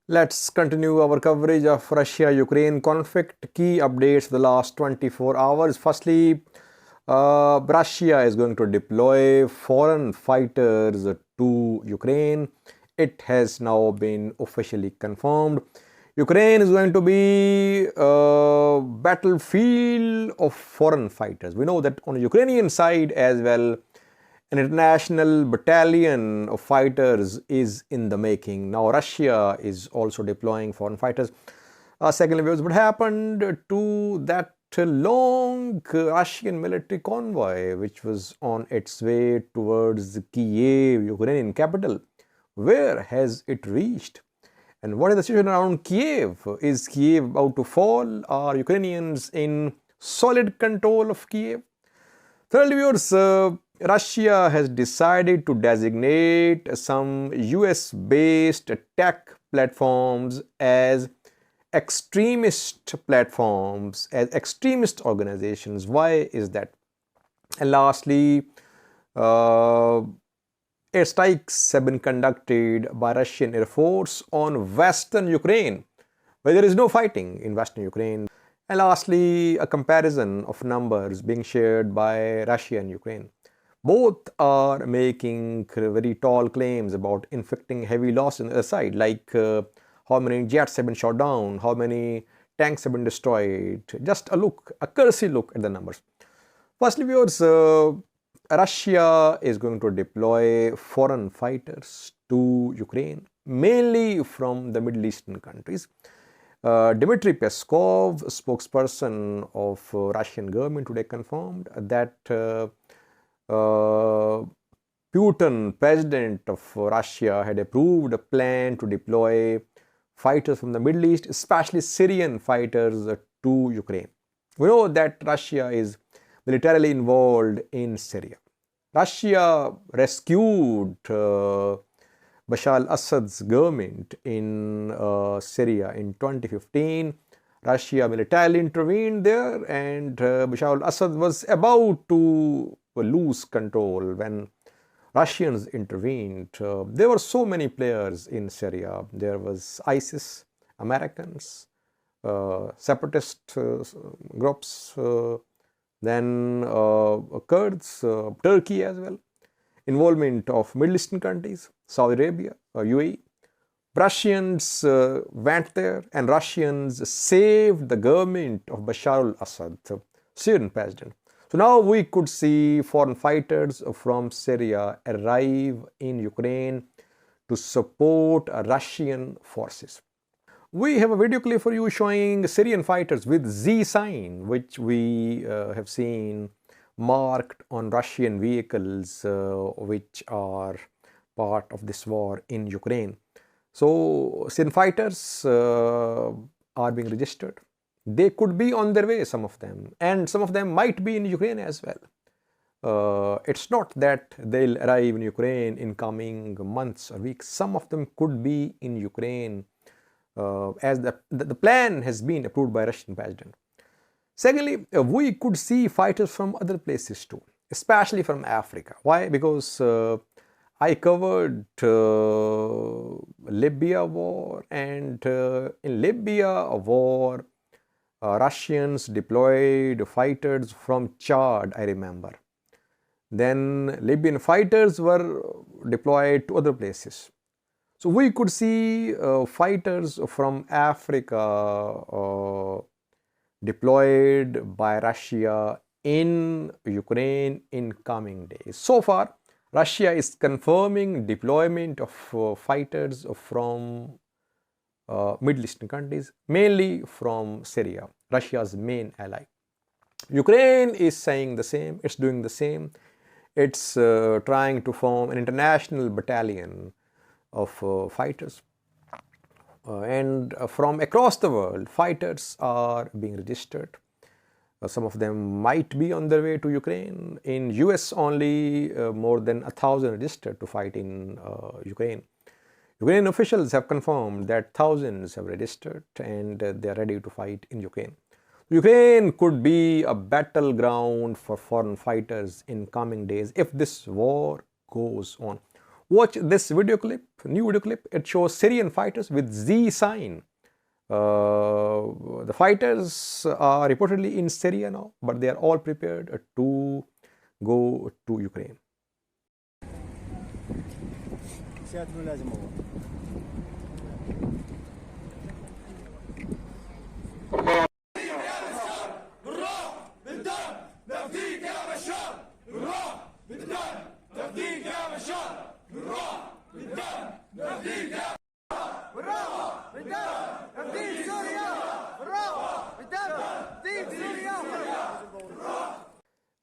Let's continue our coverage of Russia-Ukraine conflict. Key updates the last 24 hours. Firstly, Russia is going to deploy foreign fighters to Ukraine. It has now been officially confirmed. Ukraine is going to be a battlefield of foreign fighters. We know that on the Ukrainian side as well, an international battalion of fighters is in the making. Now Russia is also deploying foreign fighters. Secondly, what happened to that long Russian military convoy which was on its way towards the Kiev, Ukrainian capital? Where has it reached? And what is the situation around Kiev? Is Kiev about to fall? Are Ukrainians in solid control of Kiev? Thirdly, viewers, Russia has decided to designate some US based tech platforms as extremist platforms, as extremist organizations. Why is that? And lastly, airstrikes have been conducted by Russian Air Force on Western Ukraine, where there is no fighting in Western Ukraine. And lastly, a comparison of numbers being shared by Russia and Ukraine. Both are making very tall claims about inflicting heavy loss on the other side, like how many jets have been shot down, how many tanks have been destroyed. Just a look, a cursory look at the numbers. Firstly, viewers, Russia is going to deploy foreign fighters to Ukraine, mainly from the Middle Eastern countries. Dmitry Peskov, spokesperson of Russian government, today confirmed that Putin, president of Russia, had approved a plan to deploy fighters from the Middle East, especially Syrian fighters, to Ukraine. We know that Russia is militarily involved in Syria. Russia rescued Bashar al-Assad's government in Syria in 2015. Russia militarily intervened there, and Bashar al-Assad was about to lose control when Russians intervened. There were so many players in Syria. There was ISIS, Americans, separatist groups, then Kurds, Turkey as well, involvement of Middle Eastern countries, Saudi Arabia, UAE. Russians went there and Russians saved the government of Bashar al-Assad, the Syrian president. So now we could see foreign fighters from Syria arrive in Ukraine to support Russian forces. We have a video clip for you showing Syrian fighters with Z sign, which we have seen marked on Russian vehicles which are part of this war in Ukraine. So Syrian fighters are being registered. They could be on their way, some of them, and some of them might be in Ukraine as well. It's not that they'll arrive in Ukraine in coming months or weeks. Some of them could be in Ukraine as the plan has been approved by Russian president. Secondly, we could see fighters from other places too, especially from Africa. Why? Because I covered Libya war, and in Libya war, Russians deployed fighters from Chad, I remember. Then Libyan fighters were deployed to other places. So we could see fighters from Africa deployed by Russia in Ukraine in coming days. So far, Russia is confirming deployment of fighters from Middle Eastern countries, mainly from Syria, Russia's main ally. Ukraine is saying the same, it's doing the same. It's trying to form an international battalion of fighters. And from across the world, fighters are being registered. Some of them might be on their way to Ukraine. In US only, more than 1,000 registered to fight in Ukraine. Ukrainian officials have confirmed that thousands have registered and they are ready to fight in Ukraine. Ukraine could be a battleground for foreign fighters in coming days if this war goes on. Watch this video clip, new video clip. It shows Syrian fighters with Z sign. The fighters are reportedly in Syria now, but they are all prepared to go to Ukraine.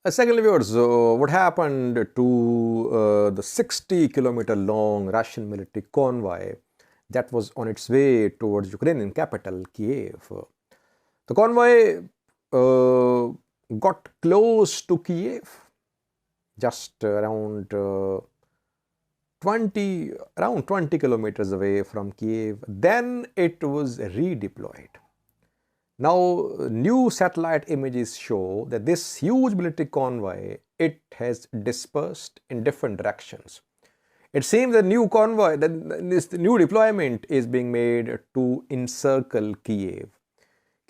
Secondly, viewers, what happened to the 60-kilometer long Russian military convoy that was on its way towards Ukrainian capital, Kiev? The convoy got close to Kiev, just around 20 kilometers away from Kiev. Then it was redeployed. Now, new satellite images show that this huge military convoy, it has dispersed in different directions. It seems the new convoy, this new deployment is being made to encircle Kyiv.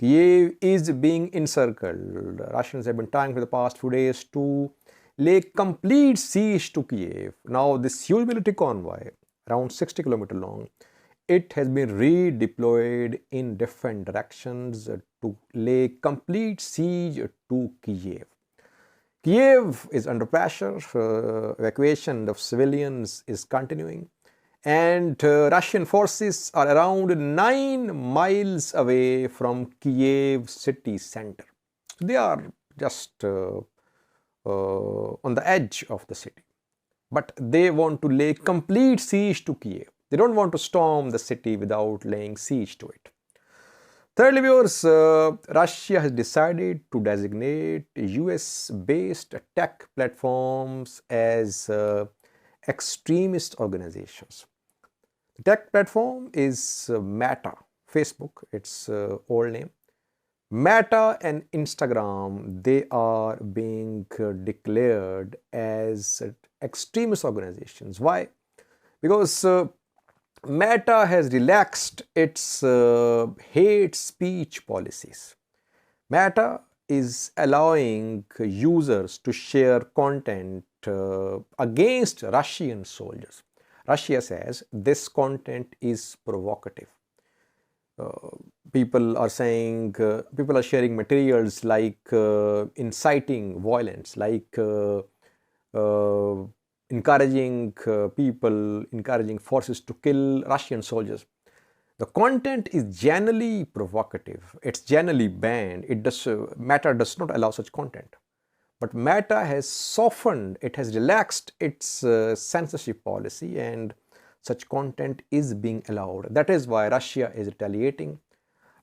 Kyiv is being encircled. Russians have been trying for the past few days to lay complete siege to Kyiv. Now, this huge military convoy, around 60 kilometers long, it has been redeployed in different directions to lay complete siege to Kyiv. Kyiv is under pressure. Evacuation of civilians is continuing, and Russian forces are around 9 miles away from Kyiv city center. They are just on the edge of the city, but they want to lay complete siege to Kyiv. They don't want to storm the city without laying siege to it. Thirdly, viewers, Russia has decided to designate US-based tech platforms as extremist organizations. The tech platform is Meta, Facebook, its old name. Meta and Instagram, they are being declared as extremist organizations. Why? Because Meta has relaxed its hate speech policies. Meta is allowing users to share content against Russian soldiers. Russia says this content is provocative. People are sharing materials like inciting violence, like encouraging forces to kill Russian soldiers. The content is generally provocative. It's generally banned. Meta does not allow such content. But Meta has softened, it has relaxed its censorship policy, and such content is being allowed. That is why Russia is retaliating.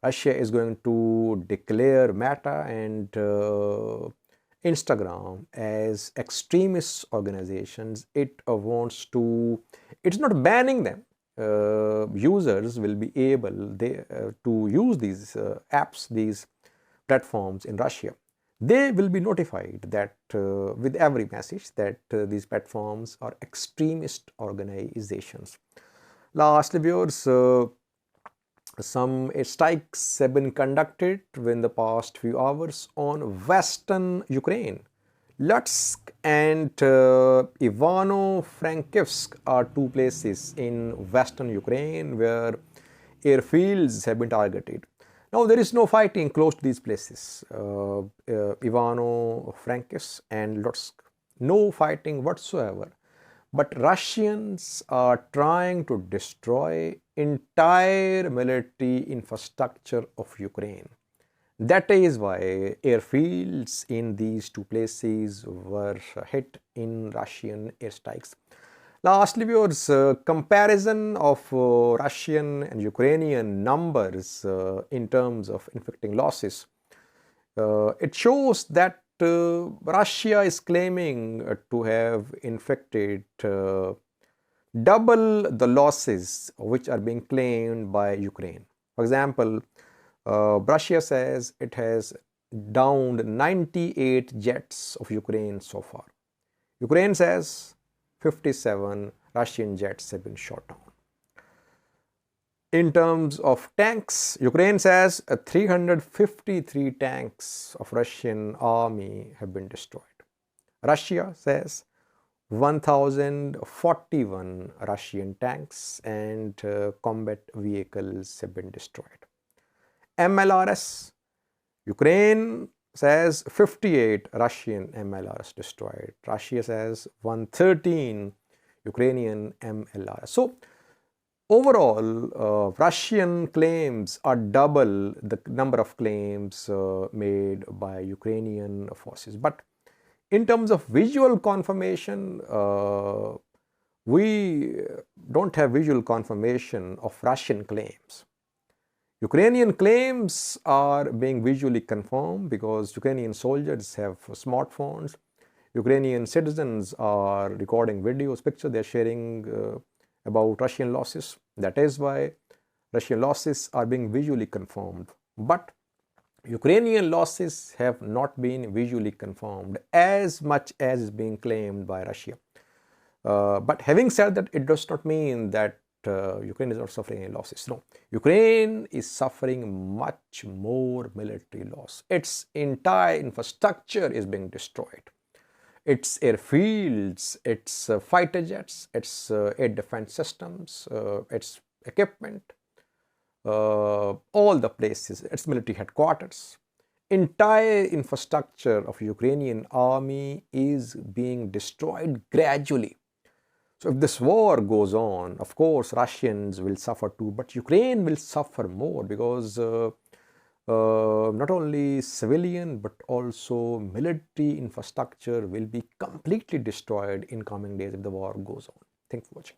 Russia is going to declare Meta and Instagram as extremist organizations. It's not banning them. Users will be able to use these apps, these platforms in Russia. They will be notified that with every message that these platforms are extremist organizations. Lastly, viewers, some airstrikes have been conducted in the past few hours on western Ukraine. Lutsk and Ivano-Frankivsk are two places in western Ukraine where airfields have been targeted. Now, there is no fighting close to these places, Ivano-Frankivsk and Lutsk. No fighting whatsoever. But Russians are trying to destroy entire military infrastructure of Ukraine. That is why airfields in these two places were hit in Russian airstrikes. Lastly, viewers, comparison of Russian and Ukrainian numbers in terms of inflicting losses. It shows that Russia is claiming to have inflicted double the losses which are being claimed by Ukraine. For example, Russia says it has downed 98 jets of Ukraine so far. Ukraine says 57 Russian jets have been shot down. In terms of tanks, Ukraine says 353 tanks of Russian army have been destroyed. Russia says 1041 Russian tanks and combat vehicles have been destroyed. MLRS, Ukraine says 58 Russian MLRS destroyed. Russia says 113 Ukrainian MLRS. So overall, Russian claims are double the number of claims made by Ukrainian forces. But in terms of visual confirmation, we don't have visual confirmation of Russian claims. Ukrainian claims are being visually confirmed because Ukrainian soldiers have smartphones. Ukrainian citizens are recording videos, pictures they're sharing about Russian losses. That is why Russian losses are being visually confirmed. But Ukrainian losses have not been visually confirmed as much as is being claimed by Russia. But having said that, it does not mean that Ukraine is not suffering any losses. No, Ukraine is suffering much more military loss. Its entire infrastructure is being destroyed. Its airfields, its fighter jets, its air defense systems, its equipment, all the places, its military headquarters, entire infrastructure of Ukrainian army is being destroyed gradually. So if this war goes on, of course Russians will suffer too, but Ukraine will suffer more because not only civilian but also military infrastructure will be completely destroyed in coming days if the war goes on. Thanks for watching.